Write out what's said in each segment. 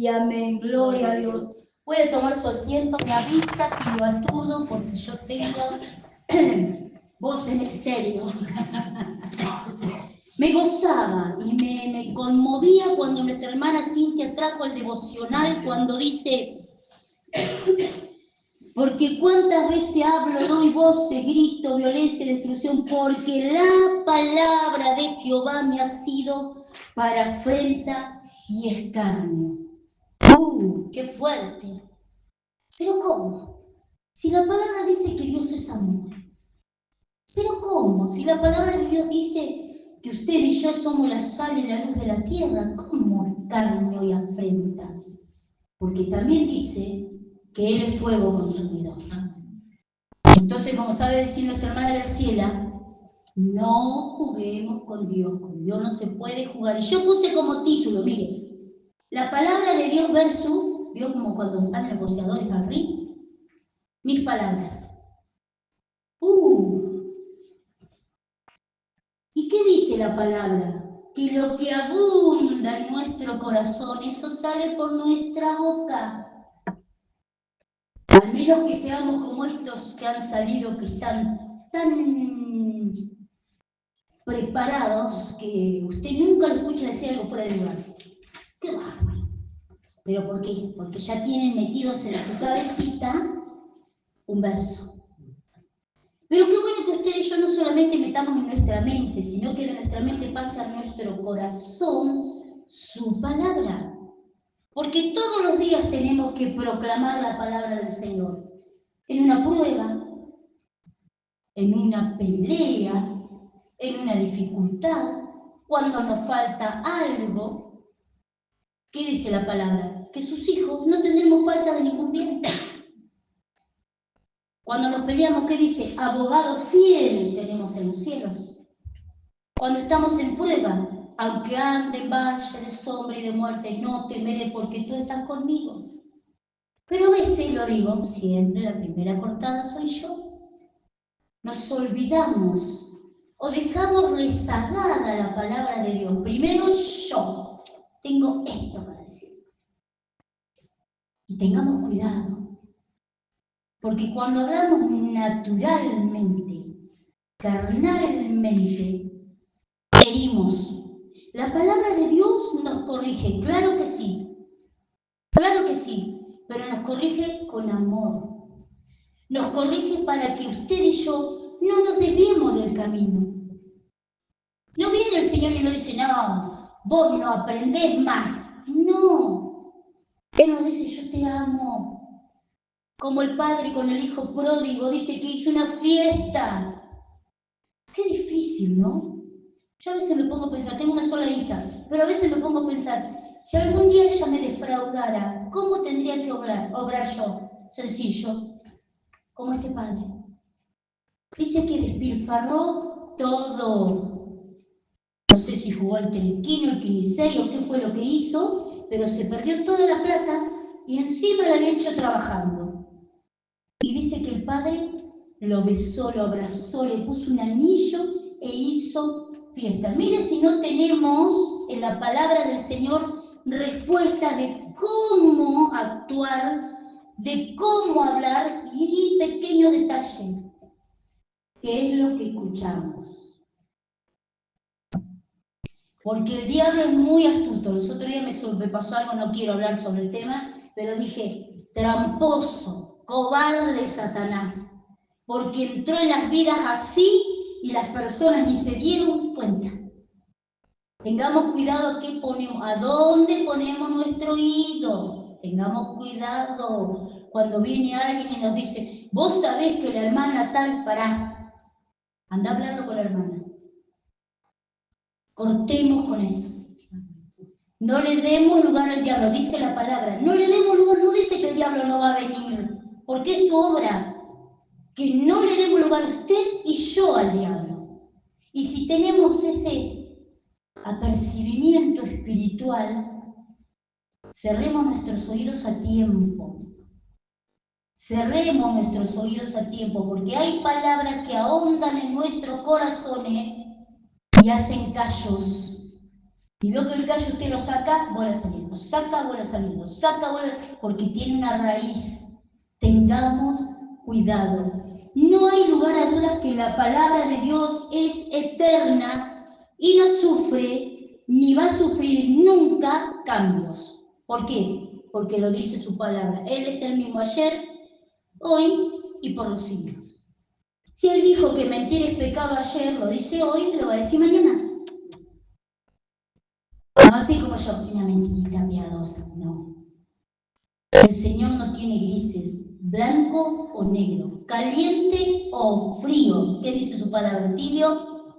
y amén. Gloria a Dios. Puede tomar su asiento, me avisa si lo aturdo, porque yo tengo voz en estéreo. Me gozaba y me conmovía cuando nuestra hermana Cintia trajo el devocional, cuando dice: porque cuántas veces hablo, doy voces, grito, violencia y destrucción, porque la palabra de Jehová me ha sido para afrenta y escarnio. ¡Qué fuerte! ¿Pero cómo? Si la palabra dice que Dios es amor. ¿Pero cómo? Si la palabra de Dios dice que usted y yo somos la sal y la luz de la tierra, ¿cómo escarnio y afrenta? Porque también dice que Él es fuego consumidor. Entonces, como sabe decir nuestra hermana Graciela, no juguemos con Dios no se puede jugar. Y yo puse como título, mire, la palabra de Dios versus, vio como cuando salen los boxeadores al ring, mis palabras. ¿Y qué dice la palabra? Que lo que abunda en nuestro corazón, eso sale por nuestra boca. Al menos que seamos como estos que han salido, que están tan preparados que usted nunca lo escucha decir algo fuera de lugar. ¡Qué bárbaro! ¿Pero por qué? Porque ya tienen metidos en su cabecita un verso. Pero qué bueno que usted y yo no solamente metamos en nuestra mente, sino que de nuestra mente pase a nuestro corazón su palabra. Porque todos los días tenemos que proclamar la palabra del Señor. En una prueba, en una pelea, en una dificultad, cuando nos falta algo. ¿Qué dice la palabra? Que sus hijos no tendremos falta de ningún bien. Cuando nos peleamos, ¿qué dice? Abogado fiel tenemos en los cielos. Cuando estamos en prueba, aunque ande en valle de sombra y de muerte, no temeré porque tú estás conmigo. Pero a veces, lo digo, siempre la primera cortada soy yo. Nos olvidamos o dejamos rezagada la palabra de Dios. Primero yo tengo esto para decir. Y tengamos cuidado, porque cuando hablamos naturalmente, carnalmente, herimos. La palabra de Dios nos corrige, claro que sí, pero nos corrige con amor. Nos corrige para que usted y yo no nos desviemos del camino. No viene el Señor y nos dice, no, vos no aprendés más. No, Él nos dice, yo te amo. Como el padre con el hijo pródigo dice que hizo una fiesta. Qué difícil, ¿no? Yo a veces me pongo a pensar, tengo una sola hija, pero a veces me pongo a pensar, si algún día ella me defraudara, ¿cómo tendría que obrar yo? Sencillo, como este padre. Dice que despilfarró todo. No sé si jugó al telequino, el quinisei o qué fue lo que hizo, pero se perdió toda la plata y encima la había hecho trabajando. Y dice que el padre lo besó, lo abrazó, le puso un anillo e hizo fiesta. Mire si no tenemos en la palabra del Señor respuesta de cómo actuar, de cómo hablar y pequeño detalle, que es lo que escuchamos. Porque el diablo es muy astuto. Los otros días me pasó algo, no quiero hablar sobre el tema, pero dije, tramposo, cobarde Satanás, porque entró en las vidas así y las personas ni se dieron cuenta. Tengamos cuidado qué ponemos, a dónde ponemos nuestro oído. Tengamos cuidado cuando viene alguien y nos dice, vos sabés que la hermana tal, pará, anda a hablarlo con la hermana. Cortemos con eso. No le demos lugar al diablo, dice la palabra. No le demos lugar, no dice que el diablo no va a venir, porque es su obra. Que no le demos lugar a usted y yo al diablo. Y si tenemos ese apercibimiento espiritual, cerremos nuestros oídos a tiempo. Cerremos nuestros oídos a tiempo, porque hay palabras que ahondan en nuestros corazones y hacen callos. Y veo que el callo usted lo saca, vuelve a salir, lo saca, vuelve a salir, lo saca, vuelve, porque tiene una raíz. Tengamos cuidado. No hay lugar a dudas que la palabra de Dios es eterna y no sufre ni va a sufrir nunca cambios. ¿Por qué? Porque lo dice su palabra. Él es el mismo ayer, hoy y por los siglos. Si Él dijo que mentir es pecado ayer, lo dice hoy, lo va a decir mañana. No así como yo, una mentirita piadosa, no. El Señor no tiene grises, blanco o negro, caliente o frío. ¿Qué dice su palabra? Tibio,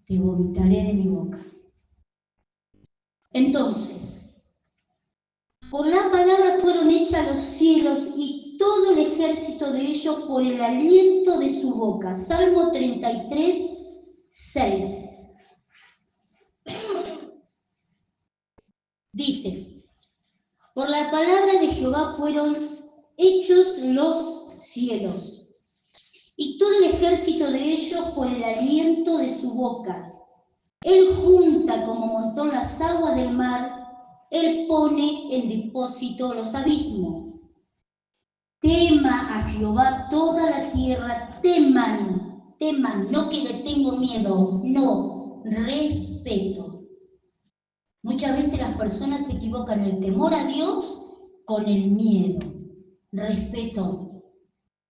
te vomitaré de mi boca. Entonces, por la palabra fueron hechas los cielos y todo el ejército de ellos por el aliento de su boca. Salmo 33, 6. Dice, por la palabra de Jehová fueron hechos los cielos, y todo el ejército de ellos por el aliento de su boca. Él junta como montón las aguas del mar, Él pone en depósito los abismos. Tema a Jehová toda la tierra, teman, no que le tengo miedo, no, respeto. Muchas veces las personas se equivocan el temor a Dios con el miedo. Respeto.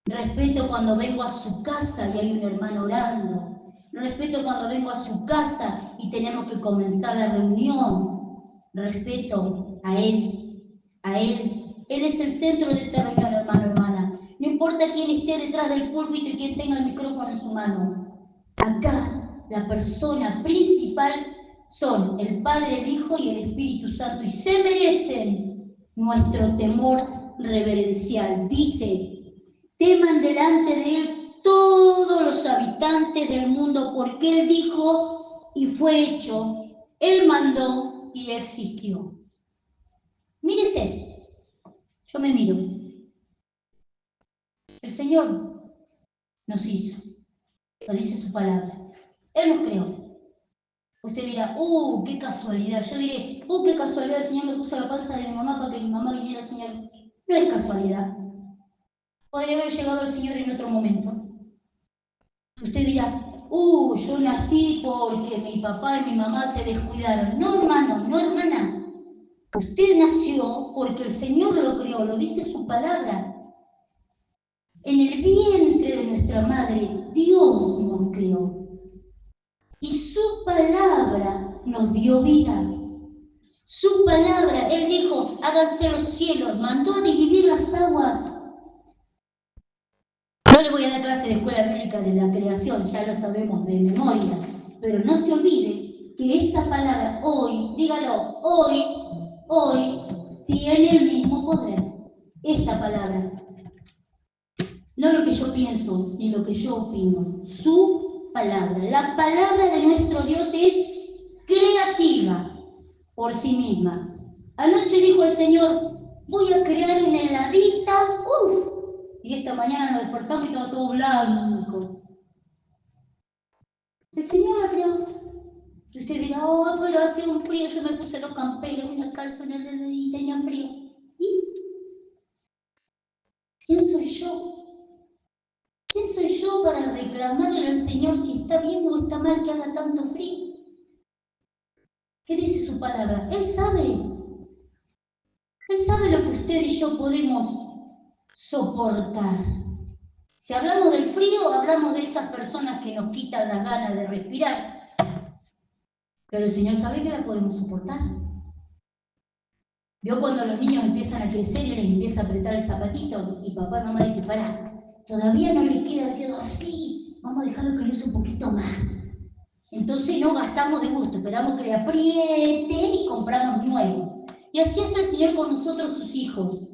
Respeto cuando vengo a su casa y hay un hermano orando. Respeto cuando vengo a su casa y tenemos que comenzar la reunión. Respeto a Él. A Él. Él es el centro de esta reunión, hermano, hermana. No importa quién esté detrás del púlpito y quién tenga el micrófono en su mano. Acá, la persona principal son el Padre, el Hijo y el Espíritu Santo, y se merecen nuestro temor reverencial. Dice, teman delante de Él todos los habitantes del mundo, porque Él dijo y fue hecho, Él mandó y existió. Mírese, yo me miro. El Señor nos hizo, lo dice su palabra. Él nos creó. Usted dirá, qué casualidad. Yo diré, qué casualidad, el Señor me puso la panza de mi mamá para que mi mamá viniera al Señor. No es casualidad. Podría haber llegado al Señor en otro momento. Usted dirá, yo nací porque mi papá y mi mamá se descuidaron. No, hermano, no, hermana. Usted nació porque el Señor lo creó, lo dice su palabra. En el vientre de nuestra madre, Dios nos creó. Y su palabra nos dio vida. Su palabra, Él dijo, háganse los cielos, mandó a dividir las aguas. No le voy a dar clase de escuela bíblica de la creación, ya lo sabemos de memoria, pero no se olvide que esa palabra hoy, dígalo, hoy, tiene el mismo poder. Esta palabra. No lo que yo pienso, ni lo que yo opino, su palabra. La palabra de nuestro Dios es creativa por sí misma. Anoche dijo el Señor, voy a crear una heladita, y esta mañana nos despertamos y estaba todo blanco. El Señor la creó. Y usted dirá, pero hacía un frío, yo me puse 2 camperas, una calza y tenía frío. ¿Y quién soy yo? ¿Quién soy yo para reclamarle al Señor si está bien o está mal que haga tanto frío? ¿Qué dice su palabra? Él sabe. Él sabe lo que usted y yo podemos soportar. Si hablamos del frío, hablamos de esas personas que nos quitan las ganas de respirar. Pero el Señor sabe que la podemos soportar. Vio cuando los niños empiezan a crecer y les empieza a apretar el zapatito y papá y mamá dicen, pará, todavía no le queda el dedo así, vamos a dejarlo que lo use un poquito más. Entonces no gastamos de gusto, esperamos que le aprieten y compramos nuevo. Y así es el Señor con nosotros, sus hijos.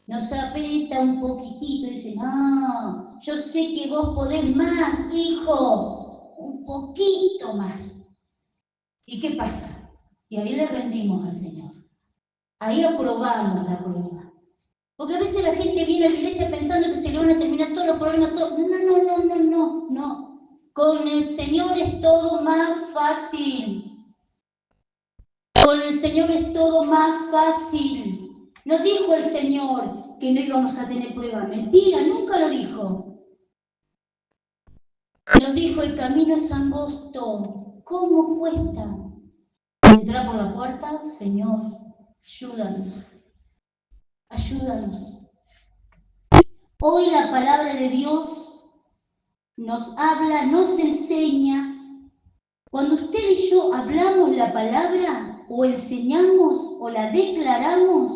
Nos aprieta un poquitito y dice, no, yo sé que vos podés más, hijo, un poquito más. ¿Y qué pasa? Y ahí le rendimos al Señor. Ahí aprobamos la prueba. Porque a veces la gente viene a la iglesia pensando que se le van a terminar todos los problemas. No. Con el Señor es todo más fácil. Con el Señor es todo más fácil. No dijo el Señor que no íbamos a tener pruebas. Mentira, nunca lo dijo. Nos dijo, el camino es angosto. ¿Cómo cuesta? Entrar por la puerta, Señor, ayúdanos. Ayúdanos. Hoy la palabra de Dios nos habla, nos enseña. Cuando usted y yo hablamos la palabra, o enseñamos, o la declaramos,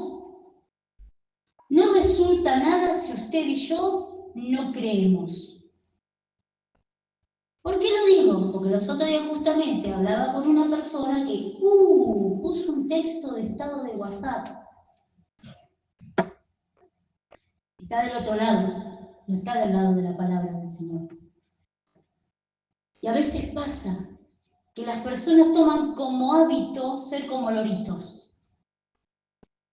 no resulta nada si usted y yo no creemos. ¿Por qué lo digo? Porque los otros días justamente hablaba con una persona que puso un texto de estado de WhatsApp. Está del otro lado, no está del lado de la palabra del Señor. Y a veces pasa que las personas toman como hábito ser como loritos.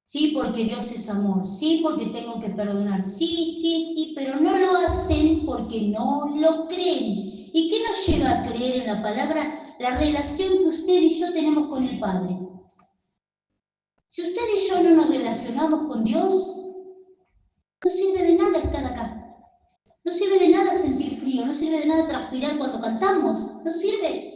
Sí, porque Dios es amor. Sí, porque tengo que perdonar. Sí, pero no lo hacen porque no lo creen. ¿Y qué nos lleva a creer en la palabra? La relación que usted y yo tenemos con el Padre. Si usted y yo no nos relacionamos con Dios, no sirve de nada estar acá. No sirve de nada sentir frío, no sirve de nada transpirar cuando cantamos. No sirve.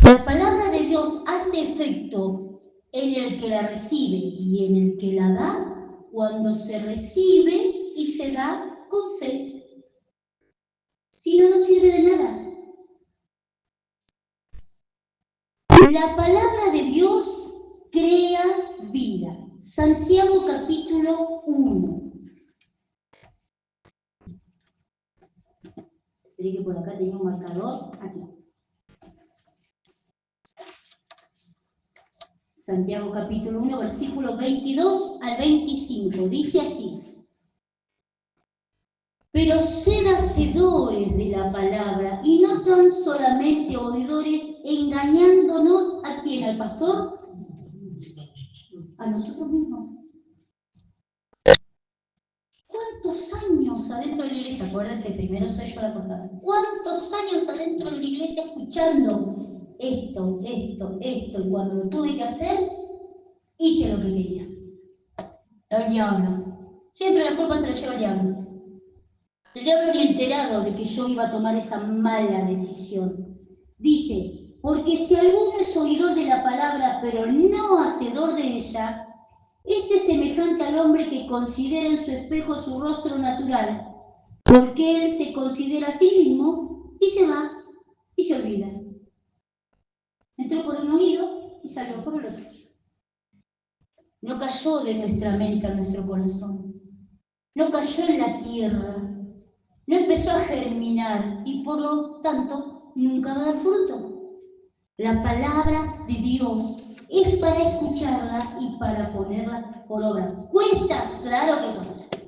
La palabra de Dios hace efecto en el que la recibe y en el que la da cuando se recibe y se da con fe. Si no, no sirve de nada. La palabra de Dios crea vida. Santiago capítulo 1. Esperé que por acá tenía un marcador. Aquí. Santiago capítulo 1, versículos 22 al 25. Dice así. Pero sed hacedores de la palabra y no tan solamente oidores, engañándonos a quién, al pastor, a nosotros mismos. ¿Cuántos años adentro de la iglesia? Acuérdense, primero soy yo la portada. ¿Cuántos años adentro de la iglesia escuchando esto? Y cuando lo tuve que hacer, hice lo que quería. El diablo. Siempre la culpa se la lleva el diablo. El diablo ni enterado de que yo iba a tomar esa mala decisión. Dice, porque si alguno es oidor de la palabra, pero no hacedor de ella, este es semejante al hombre que considera en su espejo su rostro natural, porque él se considera a sí mismo y se va y se olvida. Entró por un oído y salió por el otro. No cayó de nuestra mente a nuestro corazón. No cayó en la tierra. No empezó a germinar y por lo tanto nunca va a dar fruto. La palabra de Dios es para escucharla y para ponerla por obra. ¿Cuesta? Claro que cuesta.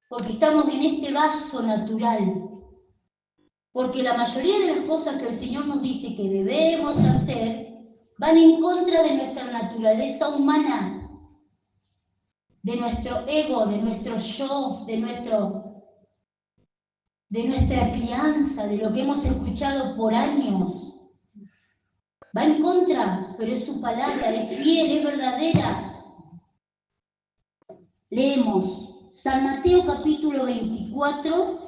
Porque estamos en este vaso natural. Porque la mayoría de las cosas que el Señor nos dice que debemos hacer van en contra de nuestra naturaleza humana, de nuestro ego, de nuestro yo, de nuestra crianza, de lo que hemos escuchado por años. Va en contra, pero es su palabra, es fiel, es verdadera. Leemos San Mateo capítulo 24,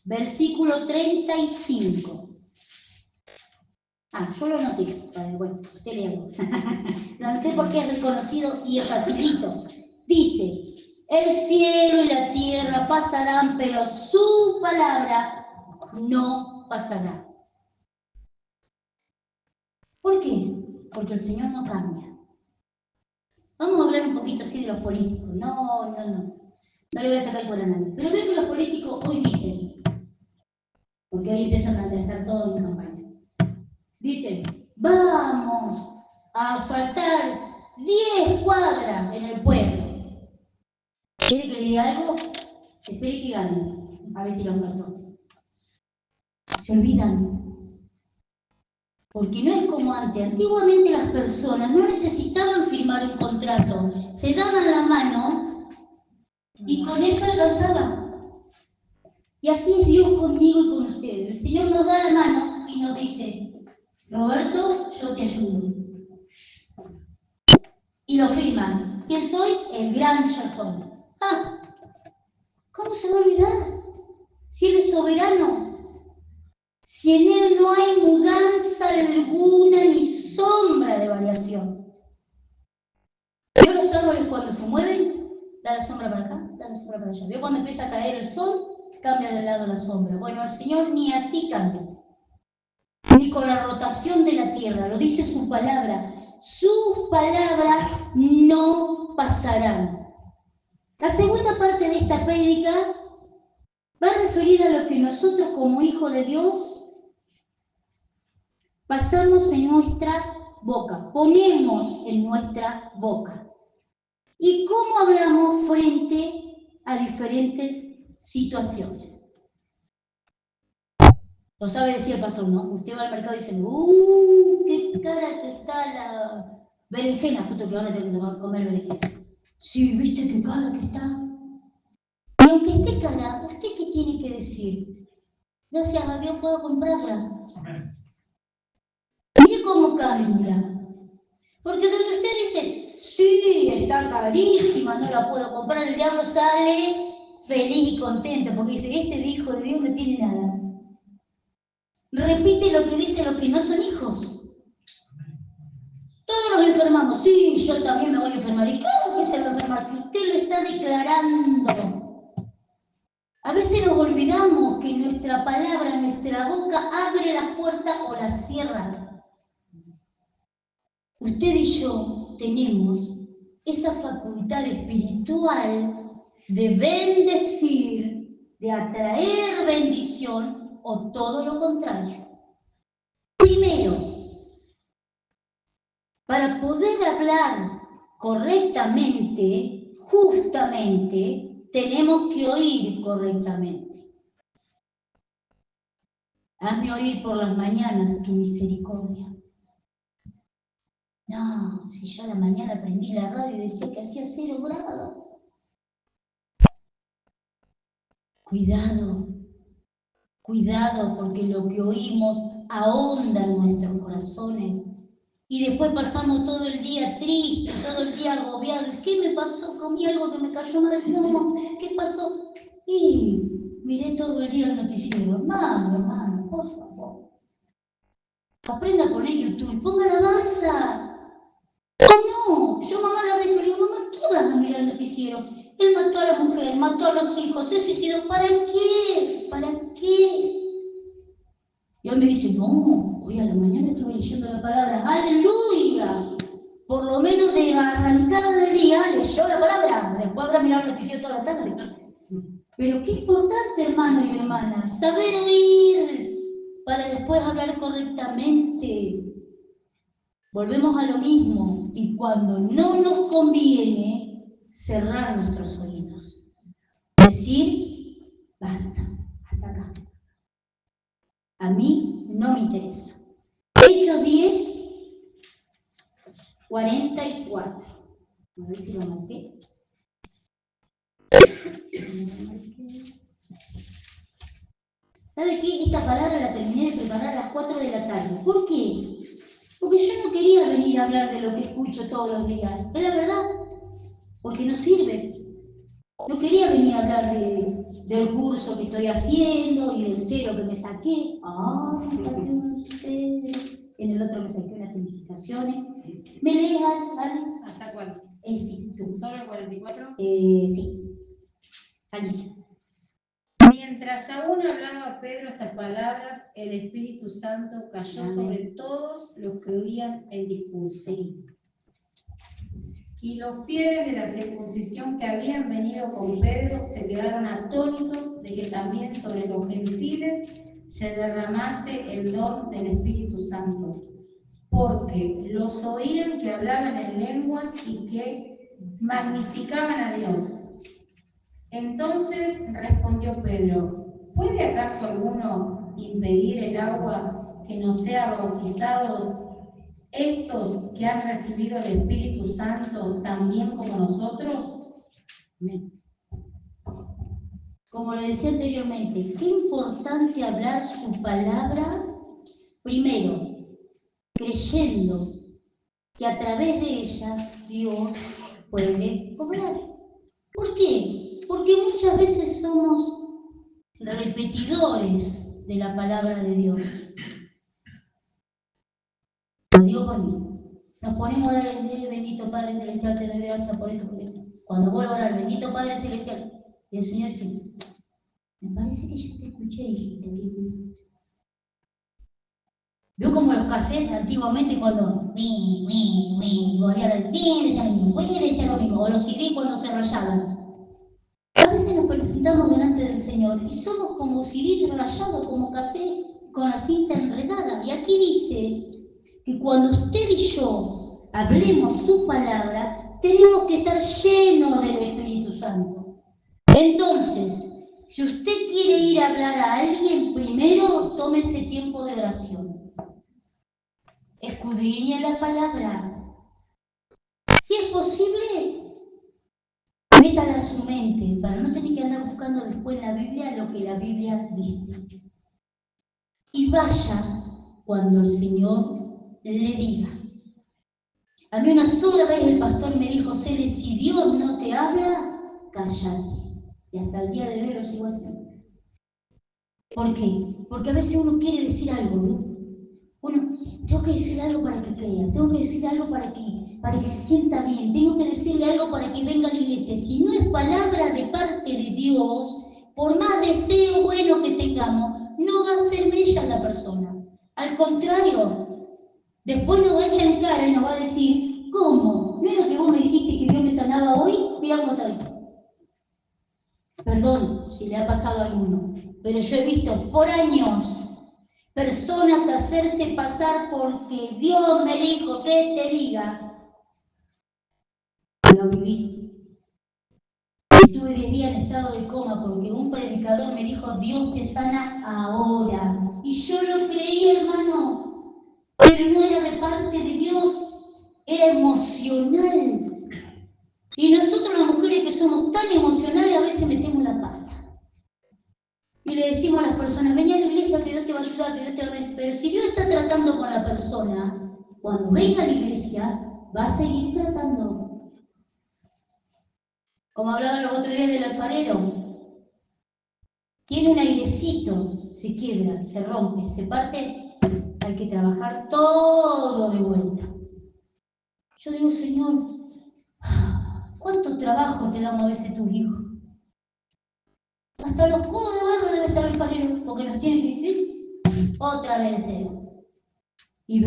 versículo 35. Yo lo anoté. Bueno, usted léalo. Lo anoté porque es reconocido y es facilito. Dice, el cielo y la tierra pasarán, pero su palabra no pasará. ¿Por qué? Porque el Señor no cambia. Vamos a hablar un poquito así de los políticos. No le voy a sacar por a nadie. Pero veo que los políticos hoy dicen, porque hoy empiezan a tratar todo en campaña. Dicen, vamos a asfaltar 10 cuadras en el pueblo. ¿Quiere que le diga algo? Espere que gane. A ver si lo asfaltó. Se olvidan. Porque no es como antes. Antiguamente las personas no necesitaban firmar un contrato. Se daban la mano y con eso alcanzaba. Y así es Dios conmigo y con ustedes. El Señor nos da la mano y nos dice, Roberto, yo te ayudo. Y lo firman. ¿Quién soy? El gran yo soy. Ah, ¿cómo se va a olvidar? Si Él es soberano, si en Él no hay mudanza alguna ni sombra de variación. ¿Vio los árboles cuando se mueven? Da la sombra para acá, da la sombra para allá. ¿Vio cuando empieza a caer el sol? Cambia de lado la sombra. Bueno, el Señor ni así cambia. Ni con la rotación de la tierra, lo dice su palabra. Sus palabras no pasarán. La segunda parte de esta prédica va referida a lo que nosotros como hijos de Dios pasamos en nuestra boca, ponemos en nuestra boca. Y cómo hablamos frente a diferentes situaciones. Lo sabe decir el pastor, ¿no? Usted va al mercado y dice, qué cara que está la berenjena, justo que ahora tengo que comer berenjena. Sí, ¿viste qué cara que está? Y aunque esté cara, ¿usted qué tiene que decir? Gracias a Dios puedo comprarla. Mire cómo cambia. Porque donde usted dice, sí, está carísima, no la puedo comprar, el diablo sale feliz y contento, porque dice, este hijo de Dios no tiene nada. Repite lo que dicen los que no son hijos. Todos nos enfermamos, sí, yo también me voy a enfermar. ¿Y claro que se va a enfermar si usted lo está declarando? A veces nos olvidamos que nuestra palabra, nuestra boca abre la puerta o la cierra. Usted y yo tenemos esa facultad espiritual de bendecir, de atraer bendición o todo lo contrario. Primero, para poder hablar correctamente, justamente, tenemos que oír correctamente. Hazme oír por las mañanas tu misericordia. No, si yo a la mañana prendí la radio y decía que hacía 0 grados. Cuidado, cuidado, porque lo que oímos ahonda en nuestros corazones. Y después pasamos todo el día triste, todo el día agobiado. ¿Qué me pasó? Comí algo que me cayó mal. No, ¿qué pasó? Y miré todo el día el noticiero. Hermano, por favor. Aprenda a poner YouTube y ponga alabanza. No, yo mamá la reto, le digo, mamá, ¿qué vas a mirar el noticiero? Él mató a la mujer, mató a los hijos, se suicidó. ¿Para qué? ¿Para qué? Y hoy me dice, no, hoy a la mañana estuve leyendo la palabra, aleluya. Por lo menos de arrancada del día leyó la palabra, después habrá mirado el noticiero toda la tarde. Pero qué importante, hermano y hermana, saber oír para después hablar correctamente. Volvemos a lo mismo, y cuando no nos conviene, cerrar nuestros oídos. Decir, basta, hasta acá. A mí no me interesa. Hechos 10, 44. A ver si lo marqué. ¿Sabe qué? Esta palabra la terminé de preparar a las 4 de la tarde. ¿Por qué? Porque yo no quería venir a hablar de lo que escucho todos los días. Es la verdad. Porque no sirve. No quería venir a hablar del curso que estoy haciendo y del 0 que me saqué. Me saqué un 0. En el otro me saqué unas felicitaciones. ¿Me lees, Ale? ¿Hasta cuál? Sí, tú. ¿Solo el 44? Sí. Alicia. Mientras aún hablaba Pedro estas palabras, el Espíritu Santo cayó sobre todos los que oían el discurso. Sí. Y los fieles de la circuncisión que habían venido con Pedro se quedaron atónitos de que también sobre los gentiles se derramase el don del Espíritu Santo, porque los oían que hablaban en lenguas y que magnificaban a Dios. Entonces respondió Pedro, ¿puede acaso alguno impedir el agua que no sea bautizado estos que han recibido el Espíritu Santo también como nosotros? como lo decía anteriormente, qué importante hablar su palabra, primero, creyendo que a través de ella Dios puede obrar. ¿Por qué? Porque muchas veces somos repetidores de la palabra de Dios. Lo digo por mí. Nos ponemos a orar en medio, bendito Padre Celestial, te doy gracias por esto, porque cuando vuelvo a orar, bendito Padre Celestial, y el Señor dice, me parece que yo te escuché, dijiste que... Veo como los cassettes antiguamente cuando volvían a decir, decía lo mismo, decía lo mismo, o los CD cuando se rayaban. A veces nos presentamos delante del Señor y somos como CD rayados, como cassette con la cinta enredada. Y aquí dice que cuando usted y yo hablemos su palabra, tenemos que estar llenos del Espíritu Santo. Entonces, si usted quiere ir a hablar a alguien, primero tome ese tiempo de oración. Escudriñe la palabra. Si es posible, métala a su mente para no tener que andar buscando después en la Biblia lo que la Biblia dice. Y vaya cuando el Señor le diga. A mí una sola vez el pastor me dijo, Cele, si Dios no te habla, cállate. Y hasta el día de hoy lo sigo haciendo. ¿Por qué? Porque a veces uno quiere decir algo, ¿no? Bueno, tengo que decirle algo para que crea, tengo que decirle algo para que se sienta bien, tengo que decirle algo para que venga a la iglesia. Si no es palabra de parte de Dios, por más deseo bueno que tengamos, no va a ser bella la persona. Al contrario, después nos va a echar en cara y nos va a decir, ¿cómo? ¿No es lo que vos me dijiste que Dios me sanaba hoy? Mira cómo está hoy. Perdón si le ha pasado a alguno, pero yo he visto por años personas hacerse pasar porque Dios me dijo que te diga. Lo viví. Estuve 10 días en estado de coma porque un predicador me dijo, Dios te sana ahora. Y yo lo creí, hermano, pero no era de parte de Dios, era emocional. Y nosotros las mujeres que somos tan emocionales a veces metemos la pata. Y le decimos a las personas, vení a la iglesia que Dios te va a ayudar, que Dios te va a bendecir. Pero si Dios está tratando con la persona, cuando venga a la iglesia, va a seguir tratando. Como hablaban los otros días del alfarero. Tiene un airecito, se quiebra, se rompe, se parte, hay que trabajar todo de vuelta. Yo digo, Señor, ¿cuánto trabajo te damos a veces tus hijos? Hasta los codos de barro debe estar el alfarero, porque nos tiene que vivir otra vez de cero. Y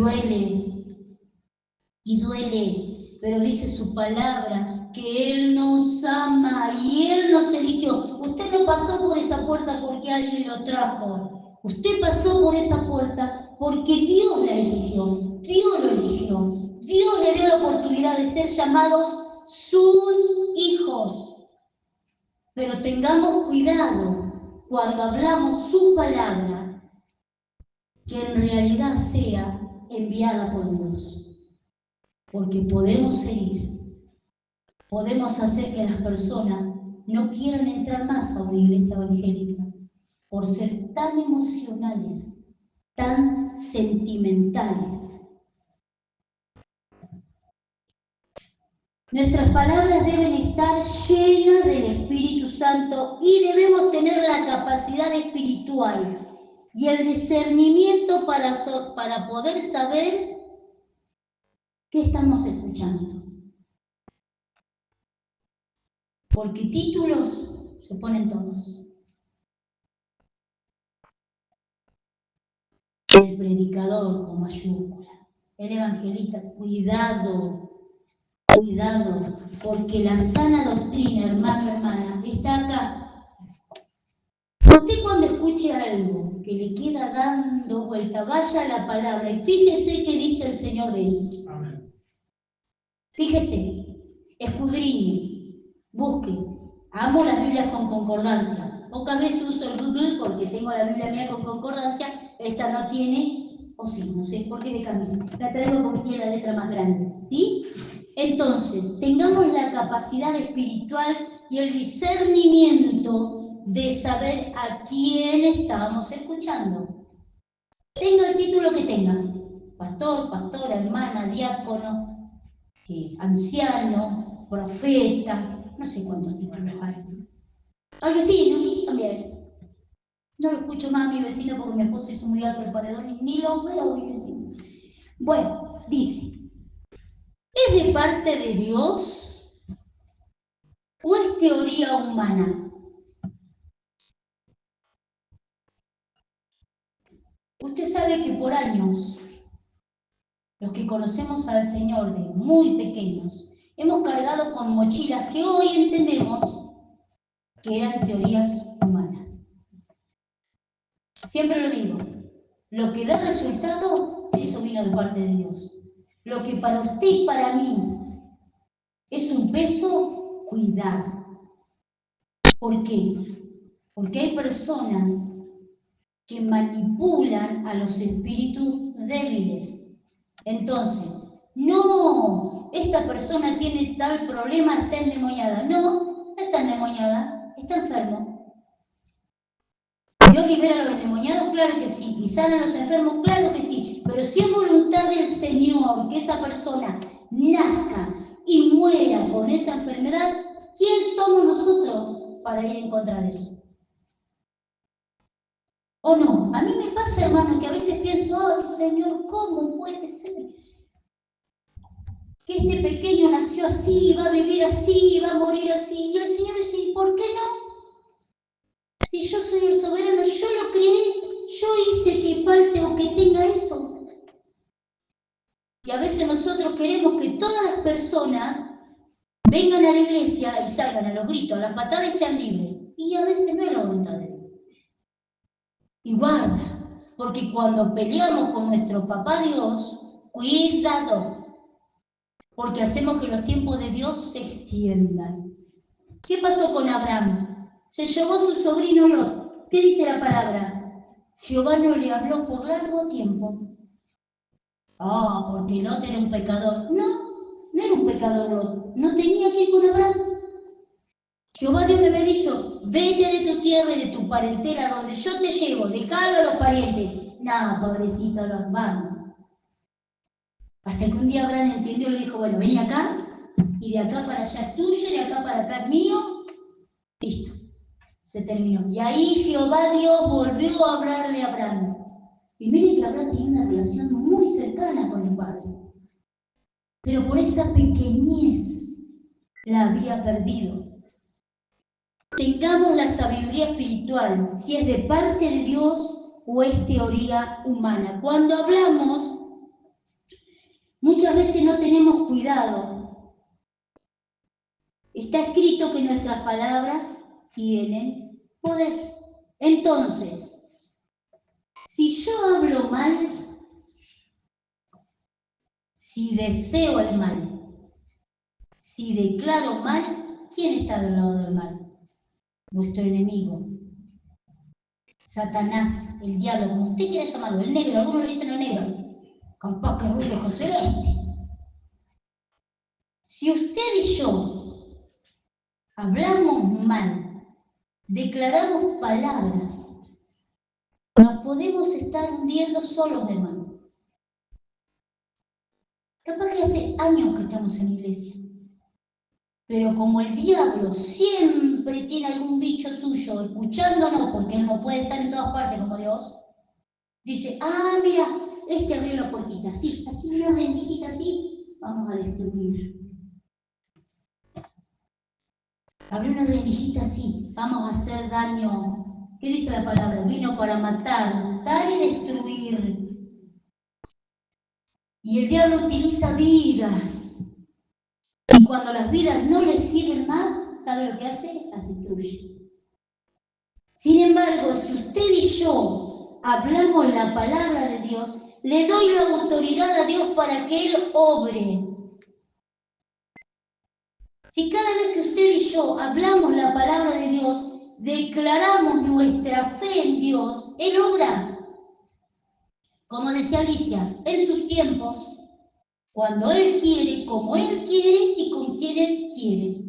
duele, pero dice su palabra que Él nos ama y Él nos eligió. Usted no pasó por esa puerta porque alguien lo trajo. Usted pasó por esa puerta porque Dios la eligió, Dios lo eligió. Dios le dio la oportunidad de ser llamados sus hijos. Pero tengamos cuidado cuando hablamos su palabra, que en realidad sea enviada por Dios. Porque podemos herir, podemos hacer que las personas no quieran entrar más a una iglesia evangélica por ser tan emocionales, tan sentimentales. Nuestras palabras deben estar llenas del Espíritu Santo y debemos tener la capacidad espiritual y el discernimiento para poder saber qué estamos escuchando. Porque títulos se ponen todos. El predicador con mayúscula, el evangelista, cuidado, porque la sana doctrina, hermano, hermana, está acá. Usted cuando escuche algo que le queda dando vuelta, vaya a la palabra y fíjese qué dice el Señor de eso. Amén. Fíjese, escudriñe, busque. Amo las Biblias con concordancia. Pocas veces uso el Google porque tengo la Biblia mía con concordancia. Esta no tiene, o sí, no sé por qué de camino. La traigo porque tiene la letra más grande, ¿sí? Entonces, tengamos la capacidad espiritual y el discernimiento de saber a quién estábamos escuchando. Tenga el título que tenga, pastor, pastora, hermana, diácono, anciano, profeta, no sé cuántos títulos hay. Al vecino también. No lo escucho más a mi vecino porque mi esposo hizo muy alto el paredón y ni lo veo a mi vecino. Bueno, dice, ¿es de parte de Dios o es teoría humana? Usted sabe que por años, los que conocemos al Señor de muy pequeños, hemos cargado con mochilas que hoy entendemos que eran teorías humanas. Siempre lo digo, lo que da resultado, eso vino de parte de Dios. Lo que para usted y para mí es un peso, cuidado. ¿Por qué? Porque hay personas que manipulan a los espíritus débiles. Entonces, no, esta persona tiene tal problema, está endemoniada. No, no está endemoniada, está enfermo. ¿Dios libera a los endemoniados? Claro que sí. ¿Y sana a los enfermos? Claro que sí. Pero si es voluntad del Señor que esa persona nazca y muera con esa enfermedad, ¿quién somos nosotros para ir en contra de eso? ¿O no? A mí me pasa, hermano, que a veces pienso, ay, Señor, ¿cómo puede ser que este pequeño nació así, va a vivir así, va a morir así? Y el Señor dice, ¿por qué no? Si yo soy el soberano, yo lo creé, yo hice que falte o que tenga eso. Y a veces nosotros queremos que todas las personas vengan a la iglesia y salgan a los gritos, a las patadas y sean libres. Y a veces no es la voluntad de Dios. Y guarda, porque cuando peleamos con nuestro papá Dios, cuidado, porque hacemos que los tiempos de Dios se extiendan. ¿Qué pasó con Abraham? Se llevó a su sobrino Lot. ¿Qué dice la palabra? Jehová no le habló por largo tiempo. Porque Lot era un pecador. No, no era un pecador Lot. No tenía que ir con Abraham. Jehová Dios le había dicho, vete de tu tierra y de tu parentela donde yo te llevo, dejalo a los parientes. No, pobrecito, los vamos. Hasta que un día Abraham entendió y le dijo, bueno, vení acá, y de acá para allá es tuyo, y de acá para acá es mío. Listo, se terminó. Y ahí Jehová Dios volvió a hablarle a Abraham. Y miren que Abraham tenía una relación muy cercana con el Padre. Pero por esa pequeñez la había perdido. Tengamos la sabiduría espiritual, si es de parte de Dios o es teoría humana. Cuando hablamos, muchas veces no tenemos cuidado. Está escrito que nuestras palabras tienen poder. Entonces, si yo hablo mal, si deseo el mal, si declaro mal, ¿quién está del lado del mal? Nuestro enemigo. Satanás, el diablo, como usted quiera llamarlo, el negro, algunos le dicen el negro. Capaz que rubio José celeste. Si usted y yo hablamos mal, declaramos palabras, nos podemos estar hundiendo solos de mano. Capaz que hace años que estamos en la iglesia, pero como el diablo siempre tiene algún bicho suyo escuchándonos, porque él no puede estar en todas partes como Dios, dice, mira, este abrió la puertita, así, una rendijita así, vamos a destruir. Abrió una rendijita así, vamos a hacer daño. ¿Qué dice la palabra? Vino para matar, matar y destruir. Y el diablo utiliza vidas. Y cuando las vidas no le sirven más, ¿sabe lo que hace? Las destruye. Sin embargo, si usted y yo hablamos la palabra de Dios, le doy la autoridad a Dios para que Él obre. Si cada vez que usted y yo hablamos la palabra de Dios, declaramos nuestra fe en Dios, Él obra. Como decía Alicia, en sus tiempos, cuando Él quiere, como Él quiere y con quien Él quiere.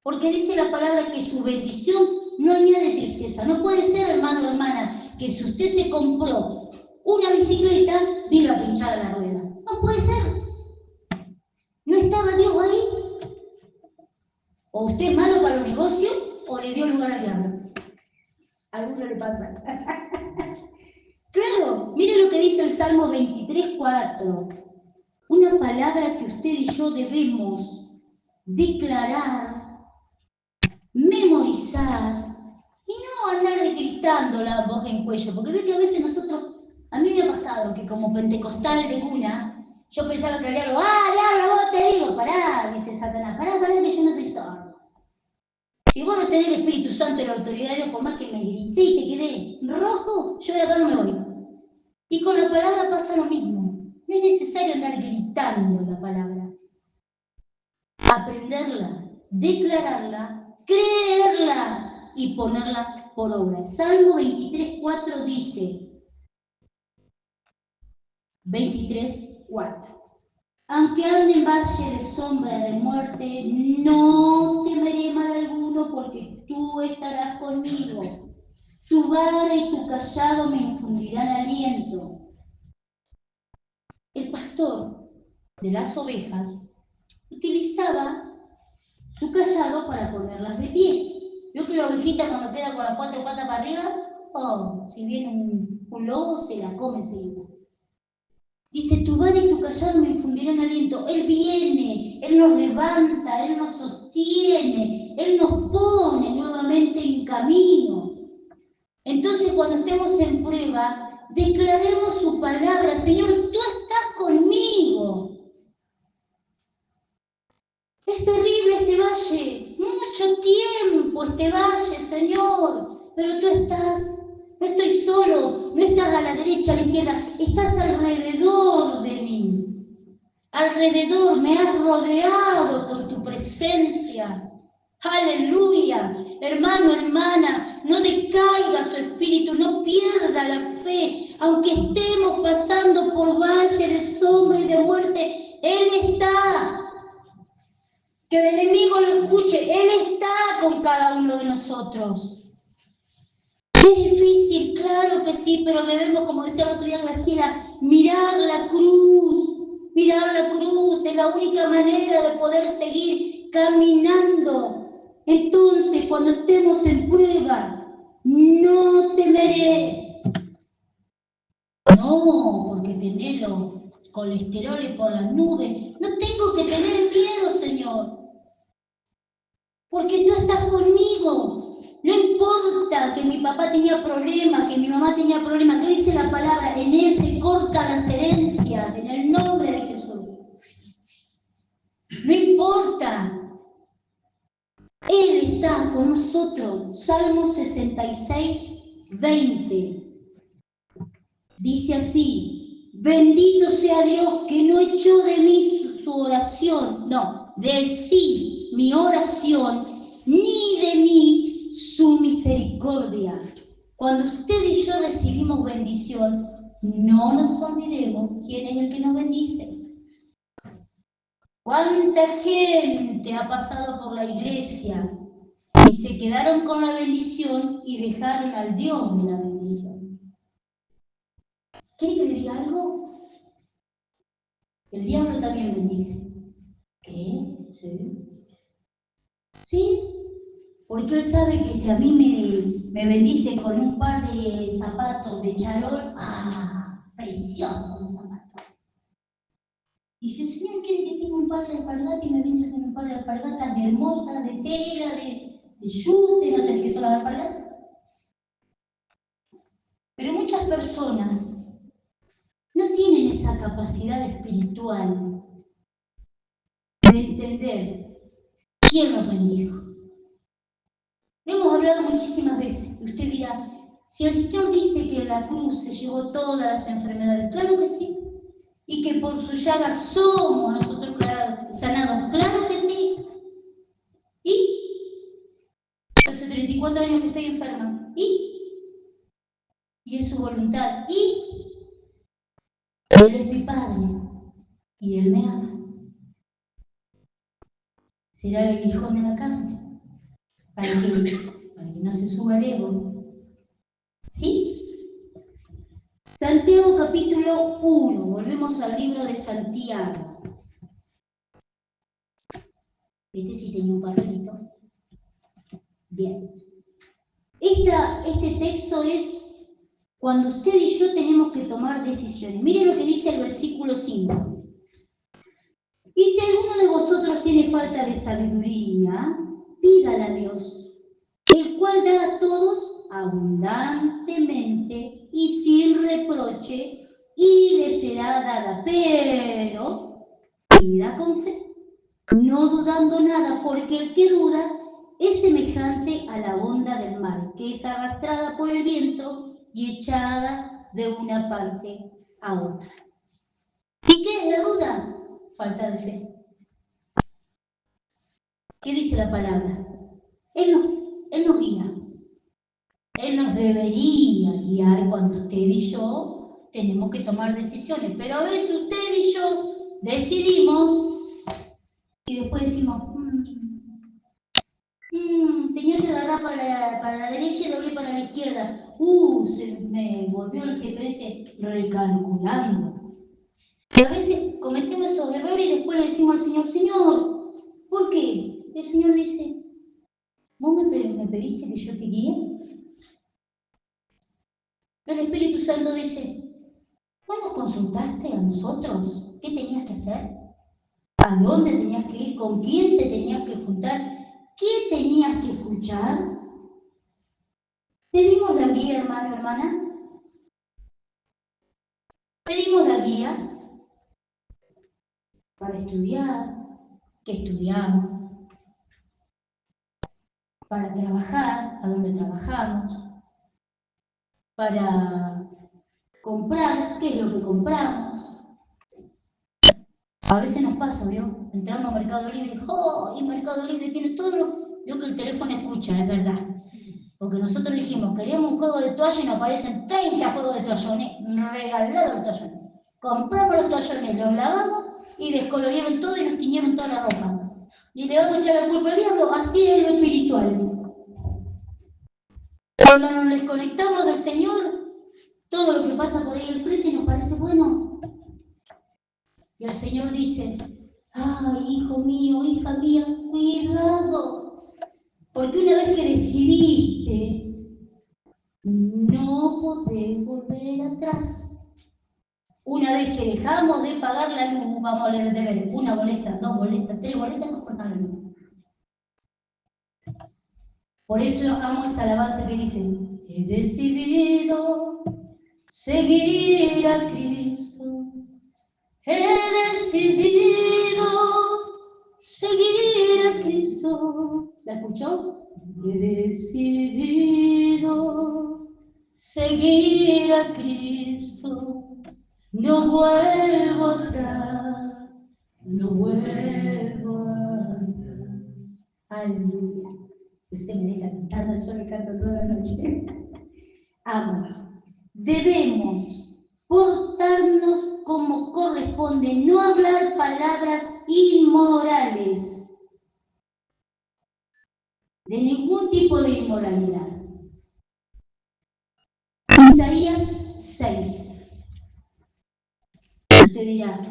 Porque dice la palabra que su bendición no añade tristeza. No puede ser, hermano o hermana, que si usted se compró una bicicleta, viva pinchada la rueda. No puede ser. ¿No estaba Dios ahí? O usted es malo para los negocios, o le dio lugar al diablo. A alguno le pasa. Claro, mire lo que dice el Salmo 23:4. Una palabra que usted y yo debemos declarar, memorizar, y no andar gritando la voz en cuello, porque ve que a veces nosotros, a mí me ha pasado que como pentecostal de cuna, yo pensaba que el diablo, diablo, vos te digo, pará, dice Satanás, pará, que yo no soy sordo. Si vos no tenés el Espíritu Santo y la autoridad de Dios, por más que me grité y te quedé rojo, yo de acá no me voy. Y con la palabra pasa lo mismo. No es necesario andar gritando la palabra. Aprenderla, declararla, creerla y ponerla por obra. Salmo 23:4 dice, 23:4. Aunque ande en valle de sombra de muerte, no temeré mal alguno, porque tú estarás conmigo. Tu vara y tu cayado me infundirán aliento. El pastor de las ovejas utilizaba su cayado para ponerlas de pie. ¿Vio que la ovejita cuando queda con las 4 patas para arriba? Si viene un lobo se la come enseguida. Dice, tu vara y tu cayado me infundirán aliento. Él viene, Él nos levanta, Él nos sostiene, Él nos pone nuevamente en camino. Entonces, cuando estemos en prueba, declaremos su palabra. Señor, tú estás conmigo. Es terrible este valle, mucho tiempo este valle, Señor, pero tú estás. No estoy solo, no estás a la derecha, a la izquierda, estás alrededor de mí. Alrededor, me has rodeado con tu presencia. Aleluya. Hermano, hermana, no decaiga su espíritu, no pierda la fe. Aunque estemos pasando por valle de sombra y de muerte, Él está. Que el enemigo lo escuche, Él está con cada uno de nosotros. Es difícil, claro que sí, pero debemos, como decía el otro día Graciela, mirar la cruz. Mirar la cruz es la única manera de poder seguir caminando. Entonces, cuando estemos en prueba, no temeré. No, porque tener los colesteroles por las nubes. No tengo que tener miedo, Señor. Porque tú estás conmigo. No importa que mi papá tenía problemas, que mi mamá tenía problemas, que dice la palabra, en Él se cortan las herencias, en el nombre de Jesús. No importa. Él está con nosotros. Salmo 66:20. Dice así, bendito sea Dios que no echó de mí su oración, no, de sí mi oración, ni de mí su misericordia. Cuando usted y yo recibimos bendición, no nos olvidemos quién es el que nos bendice. ¿Cuánta gente ha pasado por la iglesia y se quedaron con la bendición y dejaron al Dios de la bendición? ¿Quiere que le diga algo? El diablo también bendice. ¿Qué? ¿Sí? ¿Sí? Porque él sabe que si a mí me bendice con un par de zapatos de charol, precioso los zapatos. Y si el Señor quiere que tenga un par de alpargatas y me bendice con un par de alpargatas hermosas, de tela, de yute, no sé qué son las alpargatas. Pero muchas personas no tienen esa capacidad espiritual de entender quién los bendijo. Hemos hablado muchísimas veces, y usted dirá, si el Señor dice que en la cruz se llevó todas las enfermedades, claro que sí, y que por su llaga somos nosotros sanados, claro que sí. ¿Y? Hace 34 años que estoy enferma, ¿y es su voluntad? ¿Y? Él es mi Padre, y Él me ama. ¿Será el aguijón de la carne? ¿Para qué no se suba el ego. ¿Sí? Santiago capítulo 1, volvemos al libro de Santiago. Este sí tenía un papelito. Bien. Este texto es cuando usted y yo tenemos que tomar decisiones. Miren lo que dice el versículo 5. Y si alguno de vosotros tiene falta de sabiduría, pídala a Dios, el cual da a todos abundantemente y sin reproche, y le será dada. Pero pida con fe, no dudando nada, porque el que duda es semejante a la onda del mar, que es arrastrada por el viento y echada de una parte a otra. ¿Y qué es la duda? Falta de fe. ¿Qué dice la palabra? Él nos guía. Él nos debería guiar cuando usted y yo tenemos que tomar decisiones. Pero a veces usted y yo decidimos y después decimos, tenía que agarrar para la derecha y doble para la izquierda. Se me volvió el GPS recalculando. Y a veces cometemos esos errores y después le decimos al Señor, Señor, ¿por qué? El Señor dice, ¿vos me pediste que yo te guíe? El Espíritu Santo dice, ¿vos nos consultaste a nosotros? ¿Qué tenías que hacer? ¿A dónde tenías que ir? ¿Con quién te tenías que juntar? ¿Qué tenías que escuchar? ¿Pedimos la guía, hermano, hermana? ¿Pedimos la guía para estudiar? ¿Qué estudiamos? Para trabajar, ¿a dónde trabajamos? Para comprar, ¿qué es lo que compramos? A veces nos pasa, ¿vio? Entramos a Mercado Libre, ¡oh! Y Mercado Libre tiene todo lo que el teléfono escucha, es verdad. Porque nosotros dijimos, queríamos un juego de toalla y nos aparecen 30 juegos de toallones, regalados los toallones. Compramos los toallones, los lavamos y descolorearon todo y nos tiñeron toda la ropa. Y le vamos a echar la culpa al diablo, así es lo espiritual. Cuando nos desconectamos del Señor, todo lo que pasa por ahí al frente nos parece bueno. Y el Señor dice, ay, hijo mío, hija mía, cuidado. Porque una vez que decidiste, no podés volver atrás. Una vez que dejamos de pagar la luz, vamos a ver una boleta, 2 boletas, 3 boletas, nos cortan la luz. Por eso amo esa alabanza que dice, he decidido seguir a Cristo. He decidido seguir a Cristo. ¿La escuchó? He decidido seguir a Cristo. No vuelvo atrás, no vuelvo atrás. Aleluya. Si usted me deja cantando, yo le canto toda la noche. Amor. Debemos portarnos como corresponde, no hablar palabras inmorales, de ningún tipo de inmoralidad. Isaías 6. Usted dirá,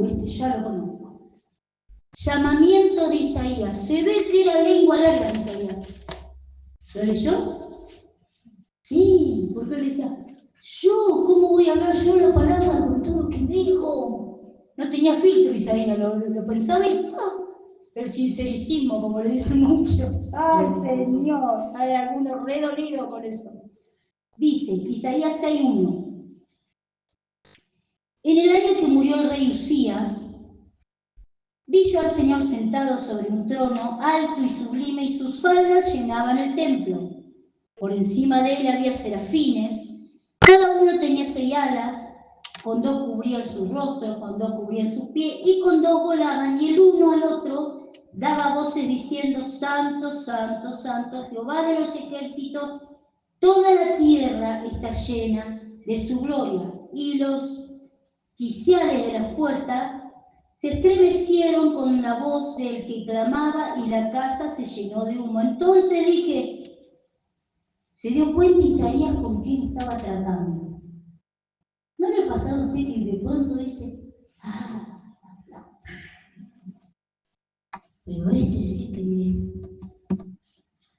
este ya lo conozco. Llamamiento de Isaías. Se ve que era lengua larga de Isaías. ¿Lo leyó? Sí, porque él decía, ¿cómo voy a hablar yo la palabra con todo lo que dijo? No tenía filtro Isaías, lo pensaba y el sincerísimo, como le dicen muchos. ¡Ay, Señor! Hay algunos redolidos con eso. Dice, Isaías 6:1. En el año que murió el rey Usías, vi yo al Señor sentado sobre un trono alto y sublime, y sus faldas llenaban el templo. Por encima de él había serafines, cada uno tenía 6 alas, con 2 cubrían sus rostros, con 2 cubrían sus pies, y con 2 volaban, y el uno al otro daba voces diciendo, Santo, Santo, Santo, Jehová de los ejércitos, toda la tierra está llena de su gloria. Y los quiciales de las puertas se estremecieron con la voz del que clamaba, y la casa se llenó de humo. Entonces dije, se dio cuenta Isaías con quién estaba tratando. ¿No le ha pasado a usted que de pronto dice, pero este sí que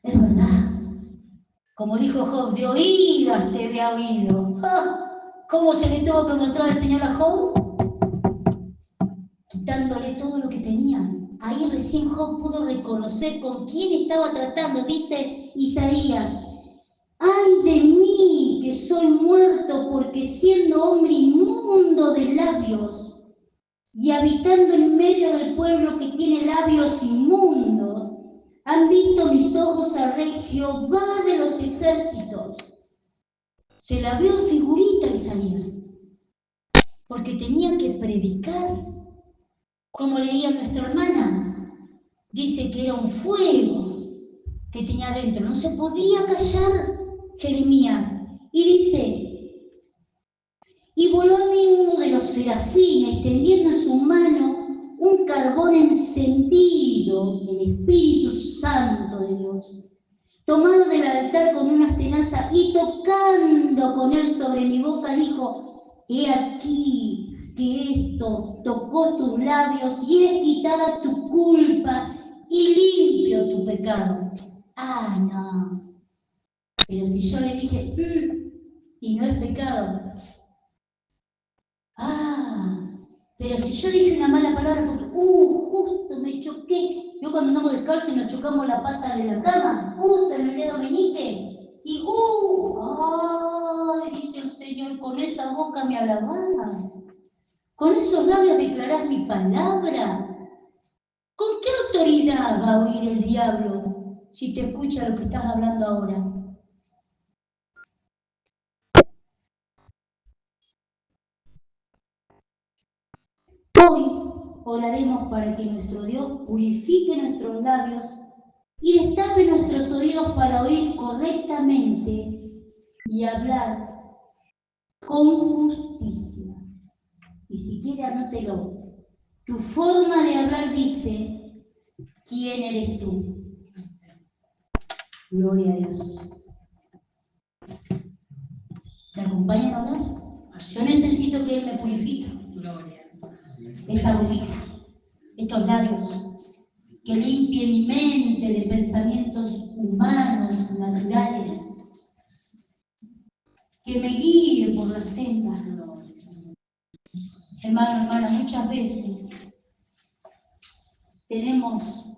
es verdad? Como dijo Job, de oídas te había oído. ¿Cómo se le tuvo que mostrar el Señor a Job? Quitándole todo lo que tenía. Ahí recién Job pudo reconocer con quién estaba tratando. Dice Isaías, ¡ay de mí que soy muerto, porque siendo hombre inmundo de labios y habitando en medio del pueblo que tiene labios inmundos, han visto mis ojos al Rey Jehová de los ejércitos? Se la vio en figurita Isaías, porque tenía que predicar. Como leía nuestra hermana, dice que era un fuego que tenía adentro, no se podía callar Jeremías. Y dice, y voló a mí uno de los serafines, tendiendo en su mano un carbón encendido, el Espíritu Santo de Dios, tomado del altar con una tenaza y tocando con él sobre mi boca, dijo, he aquí que esto tocó tus labios y es quitada tu culpa y limpio tu pecado. No. Pero si yo le dije, y no es pecado. Pero si yo dije una mala palabra porque, justo me choqué. Yo cuando andamos descalzos y nos chocamos la pata de la cama, justo en el dedo meñique, y dice el Señor, con esa boca me alabás, con esos labios declarás mi palabra. ¿Con qué autoridad va a oír el diablo si te escucha lo que estás hablando ahora? Hoy oraremos para que nuestro Dios purifique nuestros labios y destape nuestros oídos para oír correctamente y hablar con justicia. Y si quiere, anótelo. Tu forma de hablar dice, ¿quién eres tú? Gloria a Dios. ¿Me acompañan a orar? Yo necesito que Él me purifique. Esta boquita, estos labios, que limpie mi mente de pensamientos humanos, naturales, que me guíe por la senda. Hermano, hermana, muchas veces tenemos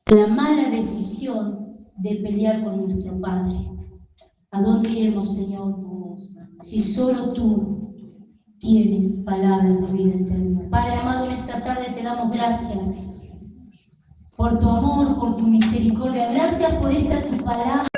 la mala decisión de pelear con nuestro Padre. ¿A dónde iremos, Señor? Si solo tú tienes palabras de vida eterna. Padre amado, en esta tarde te damos gracias por tu amor, por tu misericordia. Gracias por esta tu palabra.